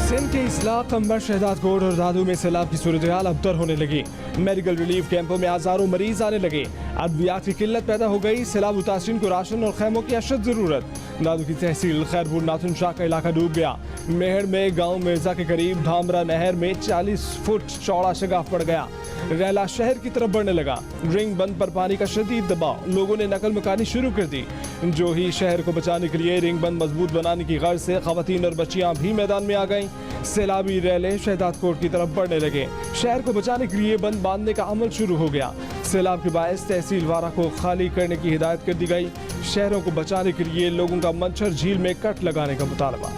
सिंध के इस्लाह, कंबर, शहदादकोट और दादू में सैलाब की सूरत हाल अबतर होने लगी। मेडिकल रिलीफ कैंपों में हजारों मरीज आने लगे। अद्वियात की किल्लत पैदा हो गई। सैलाब मुतासिरीन को राशन और खैमों की अशद जरूरत। दादू की तहसील खैरपुर नाथुन शाह का इलाका डूब गया। मेहर में गांव मिर्जा के करीब धामरा नहर में 40 फुट चौड़ा शगाफ पड़ गया। रैला शहर की तरफ बढ़ने लगा। रिंग बंद पर पानी का शदीद दबाव, लोगों ने नकल मकानी शुरू कर दी। जो ही शहर को बचाने के लिए रिंग बंद मजबूत बनाने की गर्ज से खवातीन और बच्चियां भी मैदान में आ गईं। सैलाबी रैले शहदादकोट की तरफ बढ़ने लगे। शहर को बचाने के लिए बंद बांधने का अमल शुरू हो गया। सैलाब के बायस तहसील वारा को खाली करने की हिदायत कर दी गई। शहरों को बचाने के लिए लोगों का मंछर झील में कट लगाने का मुतालबा।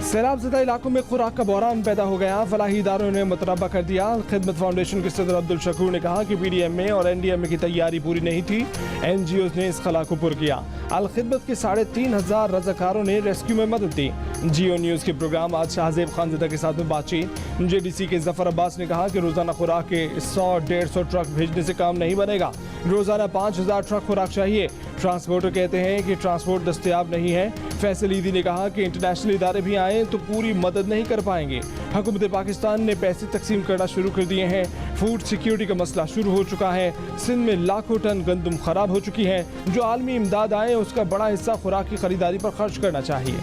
सैलाब ज़दा इलाकों में खुराक का बहरान पैदा हो गया। फलाही इदारों ने मुतरबा कर दिया। खिदमत फाउंडेशन के सदर अब्दुल शकूर ने कहा कि PDMA और NDMA की तैयारी पूरी नहीं थी। NGOs ने इस खला को पुर किया। अल खिदमत के 3500 रज़ाकारों ने रेस्क्यू में मदद दी। जियो न्यूज़ के प्रोग्राम आज शाहजेब खानज़दा के साथ में बातचीत। JDC के जफर अब्बास ने कहा कि रोज़ाना खुराक के 100-150 ट्रक भेजने से काम नहीं बनेगा। रोज़ाना 5000 ट्रक खुराक चाहिए। ट्रांसपोर्टर कहते हैं कि ट्रांसपोर्ट दस्तयाब नहीं है। फैसल ईदी ने कहा कि इंटरनेशनल इदारे भी आए तो पूरी मदद नहीं कर पाएंगे। हुकूमत पाकिस्तान ने पैसे तकसीम करना शुरू कर दिए हैं। फूड सिक्योरिटी का मसला शुरू हो चुका है। सिंध में लाखों टन गंदम खराब हो चुकी है। जो आलमी इमदाद आए उसका बड़ा हिस्सा खुराक की खरीदारी पर खर्च करना चाहिए।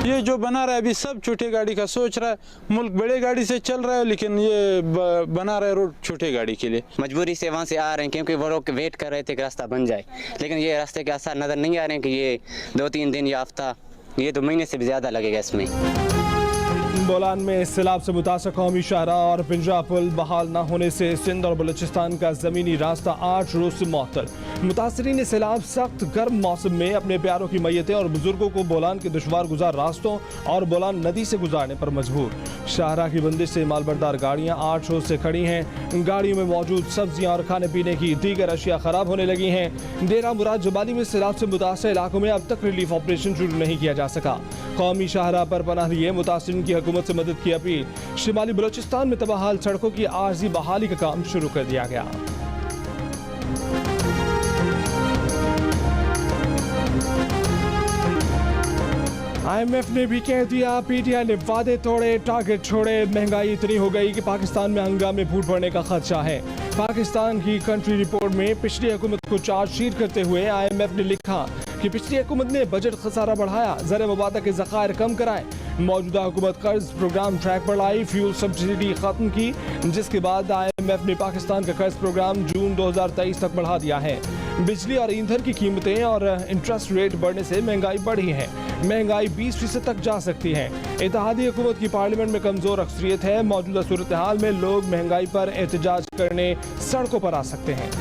ये जो बना रहा है अभी सब छोटी गाड़ी का सोच रहा है। मुल्क बड़े गाड़ी से चल रहा है लेकिन ये बना रहा है रोड छोटे गाड़ी के लिए। मजबूरी से वहाँ से आ रहे हैं क्योंकि वो लोग वेट कर रहे थे कि रास्ता बन जाए, लेकिन ये रास्ते के आसार नज़र नहीं आ रहे हैं कि ये 2-3 दिन या हफ्ता, ये 2 महीने से भी ज़्यादा लगेगा इसमें। बोलान में सैलाब से मुतासर कौमी शाहरा और पिंजरा पुल बहाल न होने से सिंध और बलूचिस्तान का ज़मीनी रास्ता 8 रोज से मुअत्तल। मुतासरीन सैलाब सख्त गर्म मौसम में अपने प्यारों की मैयतें और बुजुर्गों को बोलान के दुश्वार गुजार रास्तों और बोलान नदी से गुजारने पर मजबूर। शाहरा की बंदिश से मालबरदार गाड़ियाँ 8 रोज से खड़ी हैं। गाड़ियों में मौजूद सब्जियाँ और खाने पीने की दीगर अशिया खराब होने लगी हैं। डेरा मुराद जबाली में सैलाब से मुतासर इलाकों में अब तक रिलीफ ऑपरेशन शुरू नहीं किया जा सका। कौमी शाहरा पर पनाह लिए मुतासरीन की हुकूमत से मदद की अपील। शिमाली बलूचिस्तान में तबाहाल सड़कों की आर्जी बहाली का काम शुरू कर दिया गया। IMF ने भी कह दिया, PTI ने वादे तोड़े, टारगेट छोड़े। महंगाई इतनी हो गई कि पाकिस्तान में हंगामे फूट पड़ने का खदशा है। पाकिस्तान की कंट्री रिपोर्ट में पिछली हुकूमत को चार्जशीट करते हुए IMF ने लिखा कि पिछली हुकूमत ने बजट खसारा बढ़ाया, ज़र मुबादा के ज़खायर कम कराए, मौजूदा हुकूमत कर्ज प्रोग्राम ट्रैक पर लाई, फ्यूल सब्सिडी खत्म की, जिसके बाद IMF ने पाकिस्तान का कर्ज प्रोग्राम जून 2023 तक बढ़ा दिया है। बिजली और ईंधन की कीमतें और इंटरेस्ट रेट बढ़ने से महंगाई बढ़ी है। महंगाई 20% तक जा सकती है। इत्तेहादी हुकूमत की पार्लियामेंट में कमजोर अक्सरियत है। मौजूदा सूरत हाल में लोग महंगाई पर एहतजाज करने सड़कों पर आ सकते हैं।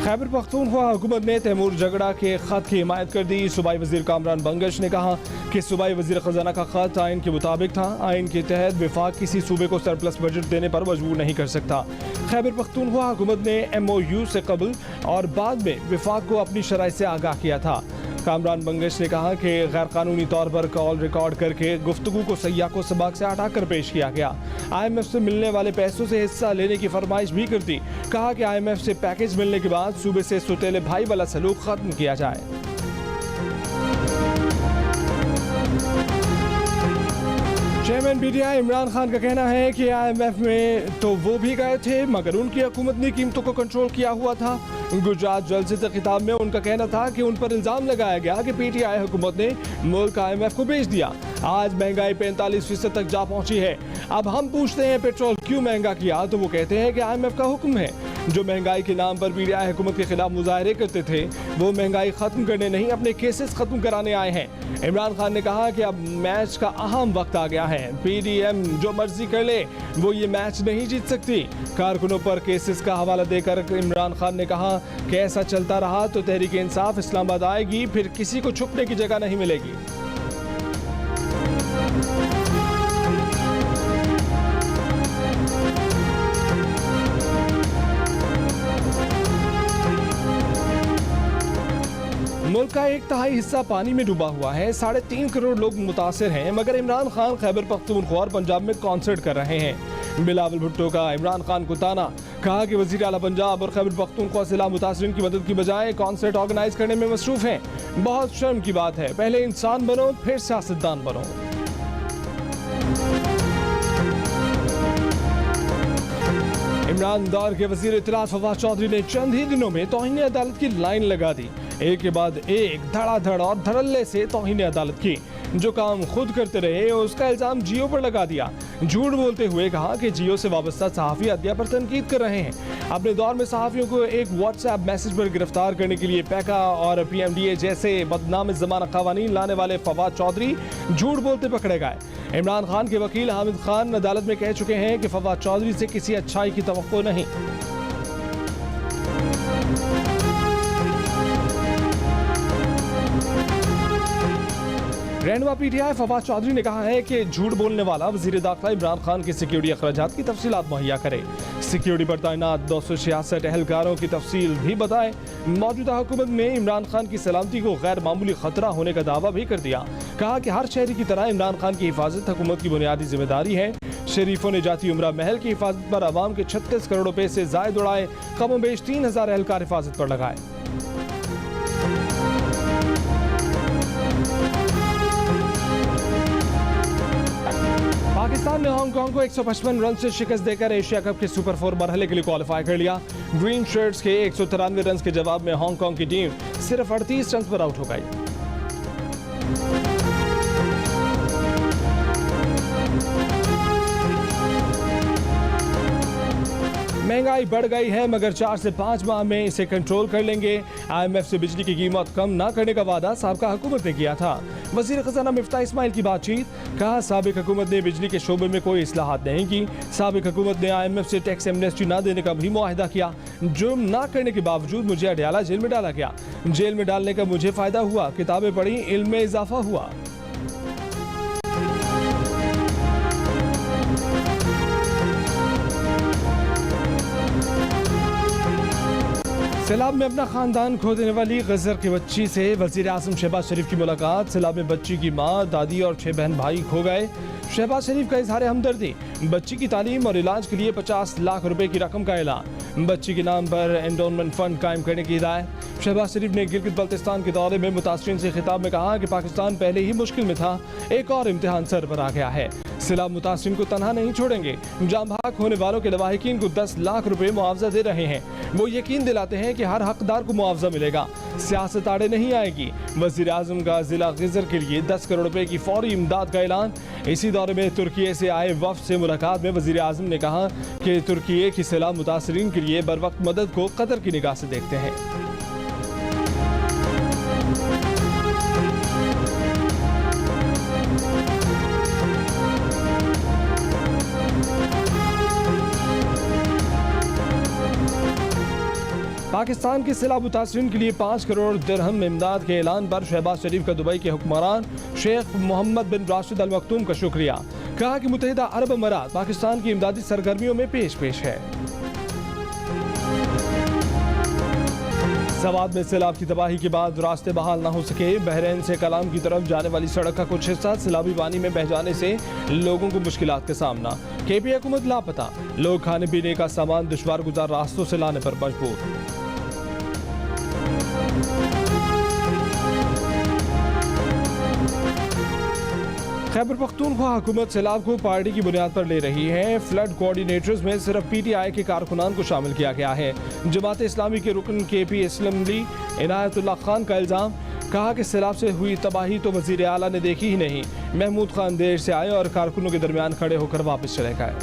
खैबर पख्तूनख्वा हुकूमत ने तैमूर झगड़ा के खत की हिमायत कर दी। सूबाई वजीर कामरान बंगश ने कहा कि सूबाई वजीर खजाना का खत आइन के मुताबिक था। आइन के तहत विफाक किसी सूबे को सरप्लस बजट देने पर मजबूर नहीं कर सकता। खैबर पख्तूनख्वा हुकूमत ने MOU से कबल और बाद में विफाक को अपनी शराइ से आगाह किया था। कामरान बंगश ने कहा कि गैर कानूनी तौर पर कॉल रिकॉर्ड करके गुफ्तगू को सयाको सबाक से हटाकर पेश किया गया। IMF से मिलने वाले पैसों से हिस्सा लेने की फरमाइश भी कर दी। कहा कि IMF से पैकेज मिलने के बाद सूबे से सुतेले भाई वाला सलूक खत्म किया जाए। चेयरमैन PTI इमरान खान का कहना है कि IMF में तो वो भी गए थे मगर उनकी हुकूमत ने कीमतों को कंट्रोल किया हुआ था। गुजरात जलसे से खिताब में उनका कहना था कि उन पर इल्जाम लगाया गया कि PTI हुकूमत ने मुल्क IMF को बेच दिया। आज महंगाई 45% तक जा पहुंची है। अब हम पूछते हैं पेट्रोल क्यों महंगा किया, तो वो कहते हैं कि IMF का हुक्म है। जो महंगाई के नाम पर पीडीआई हुकूमत के खिलाफ मुजाहरे करते थे वो महंगाई खत्म करने नहीं अपने केसेस खत्म कराने आए हैं। इमरान खान ने कहा कि अब मैच का अहम वक्त आ गया है, पीडीएम जो मर्जी कर ले वो ये मैच नहीं जीत सकती। कारकुनों पर केसेस का हवाला देकर इमरान खान ने कहा कि ऐसा चलता रहा तो तहरीक इंसाफ इस्लामाबाद आएगी, फिर किसी को छुपने की जगह नहीं मिलेगी। मुल्क का 1/3 हिस्सा पानी में डूबा हुआ है, 3.5 करोड़ लोग मुतासिर हैं, मगर इमरान खान खैबर पख्तूनख्वा और पंजाब में कॉन्सर्ट कर रहे हैं। बिलावल भुट्टो का इमरान खान को ताना, कहा कि वजीर आला पंजाब और खैबर पख्तूनख्वा जिला मुतासिरीन की मदद की बजाय कॉन्सर्ट ऑर्गेनाइज करने में मसरूफ हैं। बहुत शर्म की बात है, पहले इंसान बनो फिर सियासतदान बनो। इमरान दौर के वजीर इत्तलात फवाद चौधरी ने चंद ही दिनों में तौहीन अदालत की लाइन लगा दी, एक के बाद एक धड़ाधड़ और धड़ल्ले से तौहीन अदालत की। जो काम खुद करते रहे उसका इल्जाम जियो पर लगा दिया। झूठ बोलते हुए कहा कि जियो से वाबस्ता सहाफ़ी अदलिया पर तनकीद कर रहे हैं। अपने दौर में सहाफ़ियों को एक व्हाट्सएप मैसेज पर गिरफ्तार करने के लिए पैका और PMDA जैसे बदनाम ज़माना क़वानीन लाने वाले फवाद चौधरी झूठ बोलते पकड़े गए। इमरान खान के वकील हामिद खान अदालत में कह चुके हैं कि फवाद चौधरी से किसी अच्छाई की तवक्को नहीं। रहनुमा PTI फवाद चौधरी ने कहा है कि झूठ बोलने वाला वजीर दाखिला इमरान खान के सिक्योरिटी अखराजात की तफसीलात मुहैया करे, सिक्योरिटी पर तैनात 266 एहलकारों की तफसील भी बताए। मौजूदा हुकूमत ने इमरान खान की सलामती को गैर मामूली खतरा होने का दावा भी कर दिया। कहा कि हर शहरी की तरह इमरान खान की हिफाजत हुकूमत की बुनियादी जिम्मेदारी है। शरीफों ने जाती उमरा महल की हिफाजत पर आवाम के 36 करोड़ रुपए से जायद उड़ाए, कमोबेश 3000 एहलकार हिफाजत पर लगाए। पाकिस्तान ने हांगकांग को 155 रन से शिकस्त देकर एशिया कप के सुपर 4 मरहले के लिए क्वालिफाई कर लिया। ग्रीन शर्ट्स के 193 रन के जवाब में हांगकांग की टीम सिर्फ 38 रन पर आउट हो गई। महंगाई बढ़ गई है मगर 4 से 5 माह में इसे कंट्रोल कर लेंगे। IMF से बिजली की कीमत कम ना करने का वादा साबिका हुकूमत ने किया था। वजीर खजाना मिफ्ताह इस्माइल की बातचीत, कहा साबिक हुकूमत ने बिजली के शोबे में कोई इस्लाहात नहीं की। साबिक हुकूमत ने IMF से टैक्स एमनेस्टी ना देने का भी मुआहिदा किया। जुर्म ना करने के बावजूद मुझे अडयाला जेल में डाला गया। जेल में डालने का मुझे फायदा हुआ, किताबें पढ़ी, इल्म में इजाफा हुआ। सैलाब में अपना खानदान खो देने वाली गजर की बच्ची से वजीर आजम शहबाज शरीफ की मुलाकात। सैलाब में बच्ची की माँ, दादी और 6 बहन भाई खो गए। शहबाज शरीफ का इजहार हमदर्दी, बच्ची की तालीम और इलाज के लिए 50 लाख रुपए की रकम का ऐलान, बच्ची के नाम पर एंडोनमेंट फंड कायम करने की हिदायत। शहबाज शरीफ ने गिलगित बल्तिस्तान के दौरे में मुतासरीन से खिताब में कहा कि पाकिस्तान पहले ही मुश्किल में था, एक और इम्तिहान सर पर आ गया है। सैलाब मुतासरीन को तनहा नहीं छोड़ेंगे। जाम भाग होने वालों के लवाहिकीन को 10 लाख रुपए मुआवजा दे रहे हैं। वो यकीन दिलाते हैं कि हर हकदार को मुआवजा मिलेगा, सियासत आड़े नहीं आएगी। वजीर आजम का जिला गिजर के लिए 10 करोड़ रुपए की फौरी इमदाद का ऐलान। इसी दौरे में तुर्की से आए वफ्द से मुलाकात में वजीर आजम ने कहा कि तुर्की की सैलाब मुतासरीन के लिए बर वक्त मदद को कदर की निगाह से देखते हैं। पाकिस्तान के सैलाब मुतासरीन के लिए 5 करोड़ दिरहम इमदाद के ऐलान पर शहबाज शरीफ का दुबई के हुक्मरान शेख मोहम्मद बिन राशिद अल मखतूम का शुक्रिया। कहा कि मुत्तहिदा अरब अमारात पाकिस्तान की इमदादी सरगर्मियों में पेश है। सवाद में सैलाब की तबाही के बाद रास्ते बहाल न हो सके। बहरैन से कलाम की तरफ जाने वाली सड़क का कुछ हिस्सा सैलाबी पानी में बह जाने से लोगों को मुश्किलात का सामना। KP हुकूमत लापता, लोग खाने पीने का सामान दुश्वार गुजार रास्तों से लाने पर मजबूर। खैबर पख्तूनख्वा हुकूमत सैलाब को पार्टी की बुनियाद पर ले रही है। फ्लड कोऑर्डिनेटर्स में सिर्फ PTI के कारकुनान को शामिल किया गया है। जमात इस्लामी के रुकन KP असम्बली इनायतुल्लाह खान का इल्ज़ाम, कहा कि सैलाब से हुई तबाही तो वज़ीर आला ने देखी ही नहीं। महमूद खान देर से आए और कारकुनों के दरमियान खड़े होकर वापस चले गए।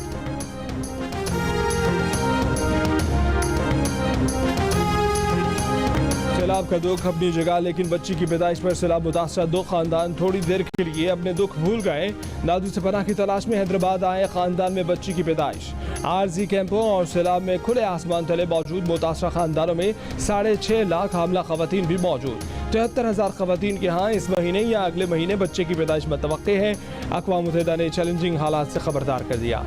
सैलाब का दुख अपनी जगह, लेकिन बच्ची की पैदाइश पर सैलाब मुतासरा दो खानदान थोड़ी देर के लिए अपने दुख भूल गए। दादू से पनाह की तलाश में हैदराबाद आए खानदान में बच्ची की पैदाइश। आरजी कैंपों और सैलाब में खुले आसमान तले मौजूद मुतासरा खानदानों में 6.5 लाख हामला खवातीन भी मौजूद। 73,000 खवातीन के यहाँ इस महीने या अगले महीने बच्चे की पैदाइश मुतवक्के है। अक़वाम मुत्तहिदा ने चैलेंजिंग हालात से खबरदार कर दिया।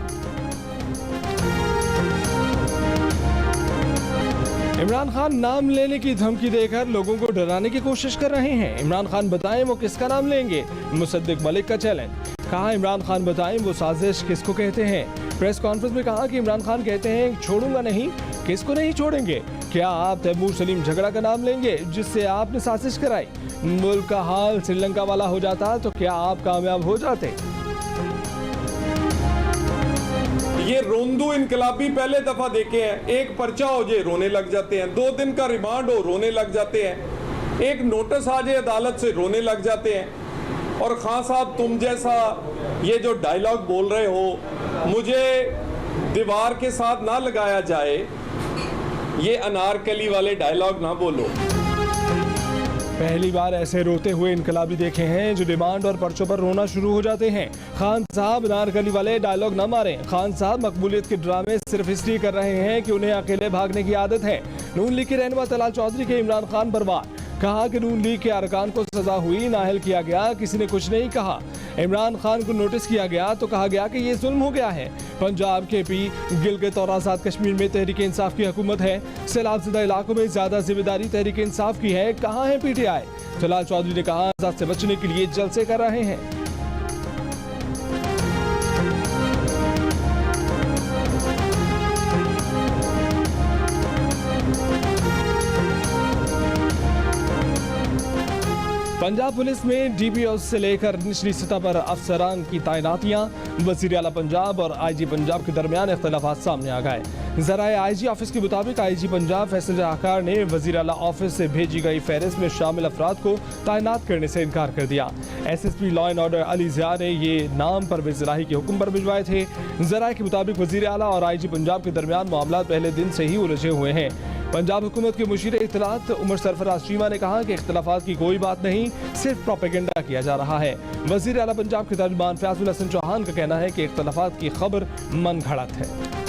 इमरान खान नाम लेने की धमकी देकर लोगों को डराने की कोशिश कर रहे हैं। इमरान खान बताएं वो किसका नाम लेंगे, मुसद्दिक मलिक का चैलेंज। कहा इमरान खान बताएं वो साजिश किसको कहते हैं। प्रेस कॉन्फ्रेंस में कहा कि इमरान खान कहते हैं छोड़ूंगा नहीं, किसको नहीं छोड़ेंगे। क्या आप तैमूर सलीम झगड़ा का नाम लेंगे जिससे आपने साजिश कराई? मुल्क का हाल श्रीलंका वाला हो जाता तो क्या आप कामयाब हो जाते? ये रोंदू इनकलाबी पहले दफा देखे हैं। एक पर्चा हो जाए रोने लग जाते हैं, 2 दिन का रिमांड हो रोने लग जाते हैं, एक नोटिस आ जाए अदालत से रोने लग जाते हैं। और खान साहब तुम जैसा ये जो डायलॉग बोल रहे हो, मुझे दीवार के साथ ना लगाया जाए, ये अनारकली वाले डायलॉग ना बोलो। पहली बार ऐसे रोते हुए इनकलाबी देखे हैं जो डिमांड और पर्चों पर रोना शुरू हो जाते हैं। खान साहब नारकली वाले डायलॉग न मारें। खान साहब मकबूलियत के ड्रामे सिर्फ इसलिए कर रहे हैं कि उन्हें अकेले भागने की आदत है। नून लीग के रहनुमा तलाल चौधरी के इमरान खान पर वार। कहा कि नून लीग के अरकान को सजा हुई, नाअहल किया गया, किसी ने कुछ नहीं कहा। इमरान खान को नोटिस किया गया तो कहा गया कि ये जुल्म हो गया है। पंजाब के पी गिलगित और आज़ाद कश्मीर में तहरीक इंसाफ की हुकूमत है। सैलाबज़दा इलाकों में ज्यादा जिम्मेदारी तहरीक इंसाफ की है। कहाँ है PTI? तलाल चौधरी ने कहा आज़ाद से बचने के लिए जलसे कर रहे हैं। पंजाब पुलिस में DPO से लेकर निचली सतह पर अफसरान की तैनातियां। वज़ीर आला पंजाब और IG पंजाब के दरमियान इख्तलाफात सामने आ गए। ज़राए IG ऑफिस के मुताबिक IG पंजाब फैसल आकार ने वज़ीर आला ऑफिस से भेजी गई फहरिस्त में शामिल अफराद को तैनात करने से इनकार कर दिया। SSP law and order Ali Zia ने ये नाम परवेज़ इलाही के हुक्म पर भिजवाए थे। ज़राए के मुताबिक वज़ीर आला और IG पंजाब के दरमियान मामला पहले दिन से ही उलझे हुए हैं। पंजाब हुकूमत के मुशीर इत्तलात उमर सरफराज चीमा ने कहा कि इख्तलाफात की कोई बात नहीं, सिर्फ प्रोपेगेंडा किया जा रहा है। वज़ीर आला पंजाब के तर्जुमान फयाजुल हसन चौहान का कहना है कि इख्तलाफात की खबर मन घड़त है।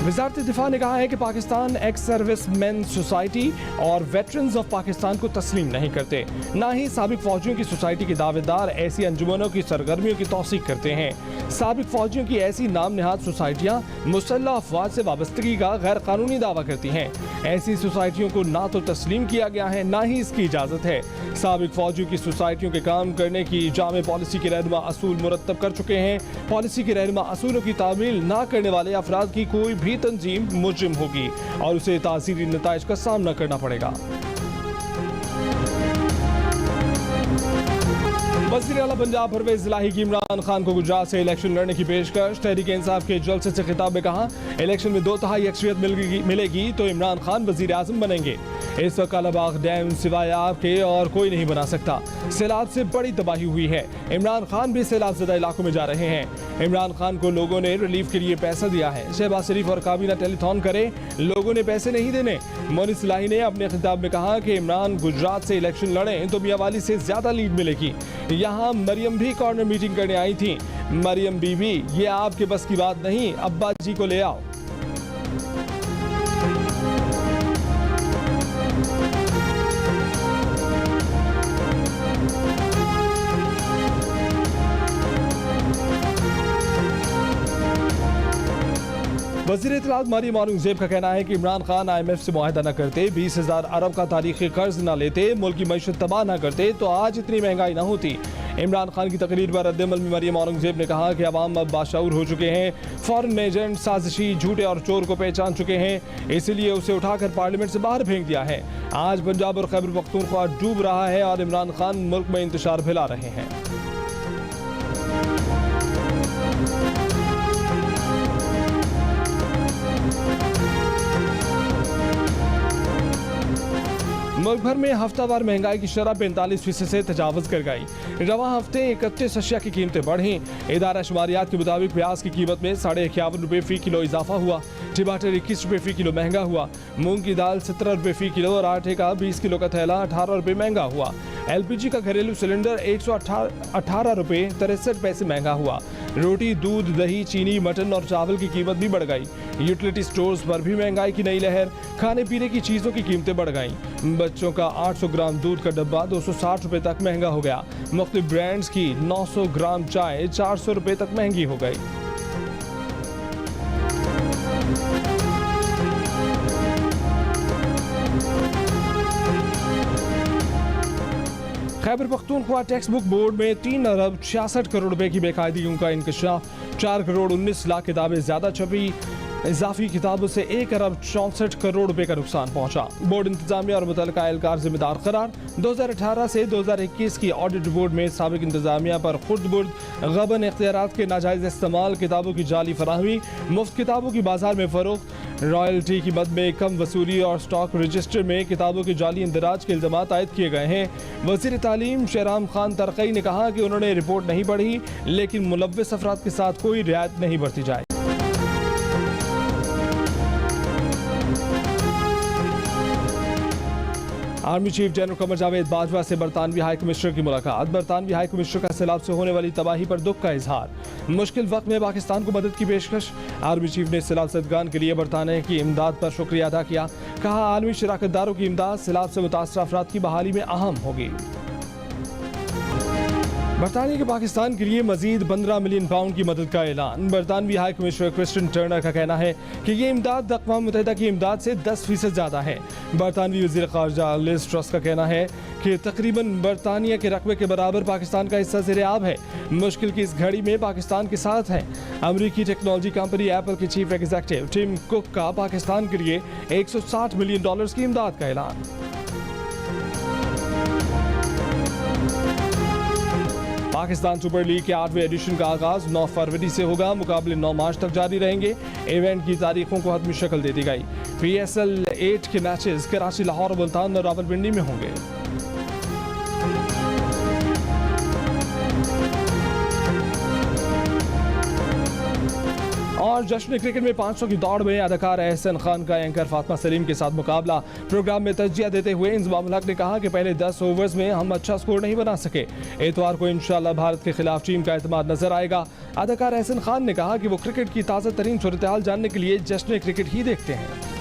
वज़ारत दिफा ने कहा है कि Pakistan ex service man society और वेटरन्स ऑफ पाकिस्तान को तस्लीम नहीं करते, ना ही साबिक फौजियों की सोसाइटी के दावेदार ऐसी अंजुमनों की सरगर्मियों की तौसीक करते हैं। साबिक फौजियों की ऐसी नाम नहाद सोसाइटियाँ मुसल्लह अफवाज से वाबस्तगी का गैर कानूनी दावा करती हैं। ऐसी सोसाइटियों को ना तो तस्लीम किया गया है, ना ही इसकी इजाज़त है। साबिक फौजियों की सोसाइटियों के काम करने की जामे पॉलिसी के रहनुमा असूल मुरतब कर चुके हैं। पॉलिसी के रहनुमा असूलों की तामील ना करने वाले अफराद की कोई भी तंजीम मुजरिम होगी और उसे तासीरी नताइज का सामना करना पड़ेगा। वज़ीर आला पंजाब परवेज़ इलाही की इमरान खान को गुजरात से इलेक्शन लड़ने की पेशकश। तहरीक इंसाफ के जलसे से खिताब में कहा इलेक्शन में 2/3 अक्सरियत मिलेगी तो इमरान खान वज़ीर आज़म बनेंगे। इस वक्त कालाबाग डैम सिवाय आपके और कोई नहीं बना सकता। सैलाब से बड़ी तबाही हुई है। इमरान खान भी सैलाब ज़दा इलाकों में जा रहे हैं। इमरान खान को लोगों ने रिलीफ के लिए पैसा दिया है। शहबाज शरीफ और काबीना टेलीथॉन करे, लोगों ने पैसे नहीं देने। मोनिस इलाही ने अपने खिताब में कहा कि इमरान गुजरात से इलेक्शन लड़ें तो मियावाली से ज्यादा लीड मिलेगी। यहाँ मरियम भी कॉर्नर मीटिंग करने आई थी। मरियम बीबी, ये आपके बस की बात नहीं, अब्बा जी को ले आओ। वज़ीर इत्तलात मरियम औरंगज़ेब का कहना है कि इमरान खान IMF से मुआहदा न करते, 20,000 अरब का तारीखी कर्ज न लेते, मुल्क की मईशत तबाह न करते तो आज इतनी महंगाई न होती। इमरान खान की तकरीर पर रद्दअमल में मरियम औरंगज़ेब ने कहा कि अवाम अब बाशऊर हो चुके हैं। फॉरेन एजेंट साजिशी, झूठे और चोर को पहचान चुके हैं, इसलिए उसे उठाकर पार्लियामेंट से बाहर फेंक दिया है। आज पंजाब और खैबर पख्तूनख्वा डूब रहा है और इमरान खान मुल्क में इंतशार फैला रहे हैं। मुल्क भर में हफ्तावार महंगाई की शरह 45% से तजावज़ कर गई। रवा हफ्ते 31 अशिया की कीमतें बढ़ी। इदारा शुमारियात के मुताबिक प्याज की कीमत में 51.5 रुपये फ़ी किलो इजाफा हुआ। टमाटर 21 रुपये फ़ी किलो महंगा हुआ। मूंग की दाल 17 रुपये फ़ी किलो और आटे का 20 किलो का थैला 18 रुपये महंगा हुआ। LPG का घरेलू सिलेंडर 118 रुपये 63 पैसे महंगा हुआ। रोटी, दूध, दही, चीनी, मटन और चावल की कीमत भी बढ़ गई। यूटिलिटी स्टोर्स पर भी महंगाई की नई लहर। खाने पीने की चीज़ों की कीमतें बढ़ गईं। बच्चों का 800 ग्राम दूध का डब्बा 260 रुपये तक महंगा हो गया। मुख्तलिफ ब्रांड्स की 900 ग्राम चाय 400 रुपये तक महंगी हो गई। Khyber Pakhtunkhwa text book board में 3 अरब 66 करोड़ रुपए की बेकायदगियों का इंकशाफ। 4 करोड़ 19 लाख किताबें ज़्यादा छपी। इजाफी किताबों से 1 अरब 64 करोड़ रुपए का नुकसान पहुंचा। बोर्ड इंतजामिया और मुतल्लिका एहलकार जिम्मेदार करार। 2018 से 2021 की ऑडिट रिपोर्ट में साबिक इंतजामिया पर खुर्द-बुर्द गबन इख्तियारात के नाजायज़ इस्तेमाल, किताबों की जाली फराहमी, मुफ्त किताबों की बाजार में फ़रोख्त, रॉयल्टी की मद में कम वसूली और स्टॉक रजिस्टर में किताबों की जाली इंदराज के इल्ज़ामात आयद किए गए हैं। वज़ीर तालीम शहराम खान तरक़ई ने कहा कि उन्होंने रिपोर्ट नहीं पढ़ी, लेकिन मुलव्वस अफराद के साथ कोई रियायत नहीं बरती जाए। Army chief general Qamar Javed Bajwa से बरतानवी हाई कमिश्नर की मुलाकात। बरतानवी हाई कमिश्नर का सैलाब से होने वाली तबाही पर दुख का इजहार। मुश्किल वक्त में पाकिस्तान को मदद की पेशकश। आर्मी चीफ ने सैलाब ज़दगान के लिए बरतानिया की इमदाद पर शुक्रिया अदा किया। कहा, आर्मी शराकतदारों की इमदाद सैलाब से मुतासर अफराद की बहाली में अहम होगी। बरतानिया के पाकिस्तान के लिए मजीद 15 मिलियन पाउंड की मदद का ऐलान। बरतानवी हाई कमिश्नर क्रिस्टिन टर्नर का कहना है कि ये इमदाद अक़वाम मुत्तहिदा की इमदाद से 10% ज़्यादा है। बरतानवी वज़ीर ख़ारजा लिज़ ट्रस का कहना है कि तकरीबन बरतानिया के रकबे के बराबर पाकिस्तान का हिस्सा ज़ेर-ए-आब है। मुश्किल की इस घड़ी में पाकिस्तान के साथ है। अमरीकी टेक्नोलॉजी कंपनी एप्पल के चीफ एग्जीक्यूटिव टिम कुक का पाकिस्तान के लिए $160 मिलियन की इमदाद का ऐलान। पाकिस्तान सुपर लीग के 8वें एडिशन का आगाज 9 फरवरी से होगा। मुकाबले 9 मार्च तक जारी रहेंगे। इवेंट की तारीखों को हतमी शक्ल दे दी गई। PSL 8 के मैचेस कराची, लाहौर, मुल्तान और रावलपिंडी में होंगे। और जश्न क्रिकेट में 500 की दौड़ में अदाकार एहसन खान का एंकर फातिमा सलीम के साथ मुकाबला। प्रोग्राम में तज्जिया देते हुए इंज़मामुल हक ने कहा कि पहले 10 ओवर्स में हम अच्छा स्कोर नहीं बना सके। इतवार को इंशाअल्लाह भारत के खिलाफ टीम का एतमाद नजर आएगा। अदाकार एहसन खान ने कहा कि वो क्रिकेट की ताज़ा तरीन सूरत हाल जानने के लिए जश्न क्रिकेट ही देखते हैं।